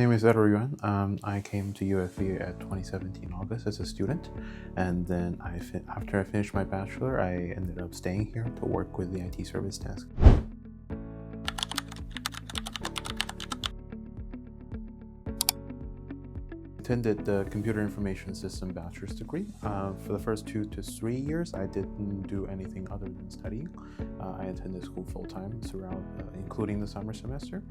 My name is Yuan. I came to UFV at 2017 August as a student, and then after I finished my bachelor, I ended up staying here to work with the IT service desk. Attended the Computer Information System bachelor's degree. For the first 2 to 3 years, I didn't do anything other than studying. I attended school full-time throughout, including the summer semester.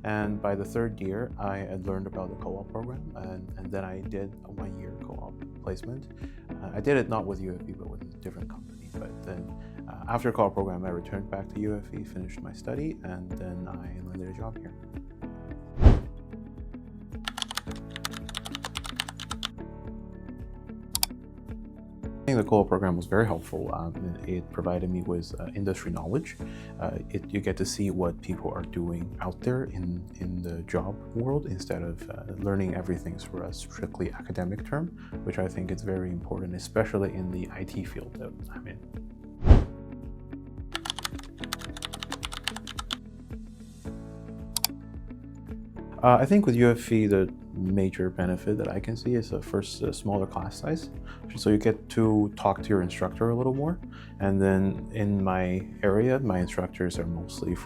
And by the third year, I had learned about the co-op program, and then I did a 1-year co-op placement. I did it not with UFV, but with a different company. But then after co-op program, I returned back to UFV, finished my study, and then I landed a job here. I think the co-op program was very helpful. It provided me with industry knowledge. You get to see what people are doing out there in the job world instead of learning everything through a strictly academic term, which I think is very important, especially in the IT field that I'm in. I think with UFV, the major benefit that I can see is first a smaller class size. So you get to talk to your instructor a little more. And then in my area, my instructors are mostly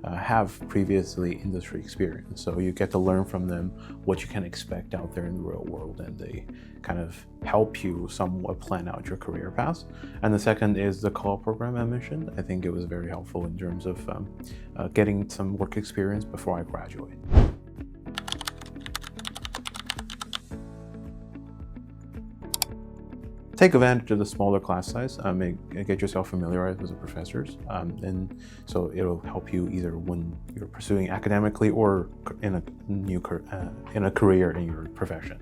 have previously industry experience. So you get to learn from them what you can expect out there in the real world, and they kind of help you somewhat plan out your career path. And the second is the co-op program I mentioned. I think it was very helpful in terms of getting some work experience before I graduate. Take advantage of the smaller class size, get yourself familiarized with the professors, and so it'll help you either when you're pursuing academically or in a career in your profession.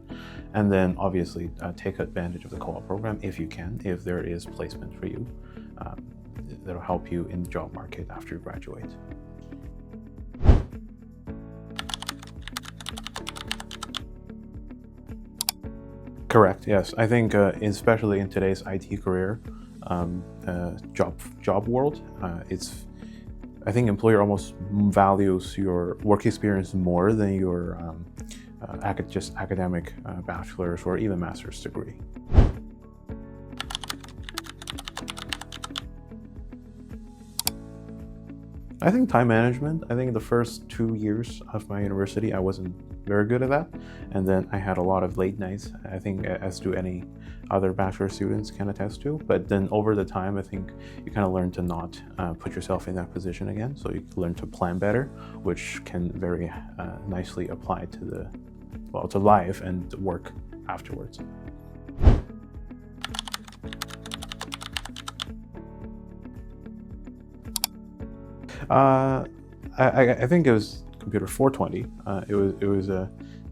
And then obviously take advantage of the co-op program if you can, if there is placement for you. That'll help you in the job market after you graduate. Correct. Yes, I think especially in today's IT career job world, I think employer almost values your work experience more than your just academic bachelor's or even master's degree. I think time management. I think the first 2 years of my university, I wasn't very good at that. And then I had a lot of late nights, I think, as do any other bachelor students can attest to. But then over the time, I think you kind of learn to not put yourself in that position again. So you learn to plan better, which can very nicely apply to life and work afterwards. I think it was Computer 420. It was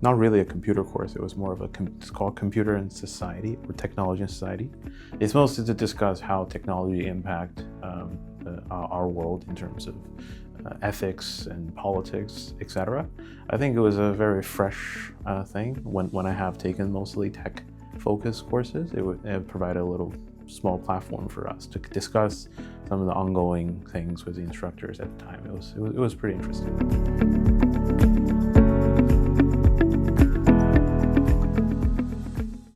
not really a computer course. It was more of it's called Computer and Society, or Technology and Society. It's mostly to discuss how technology impact our world in terms of ethics and politics, etc. I think it was a very fresh thing. When I have taken mostly tech-focused courses, it provided a little small platform for us to discuss some of the ongoing things with the instructors at the time. It was pretty interesting.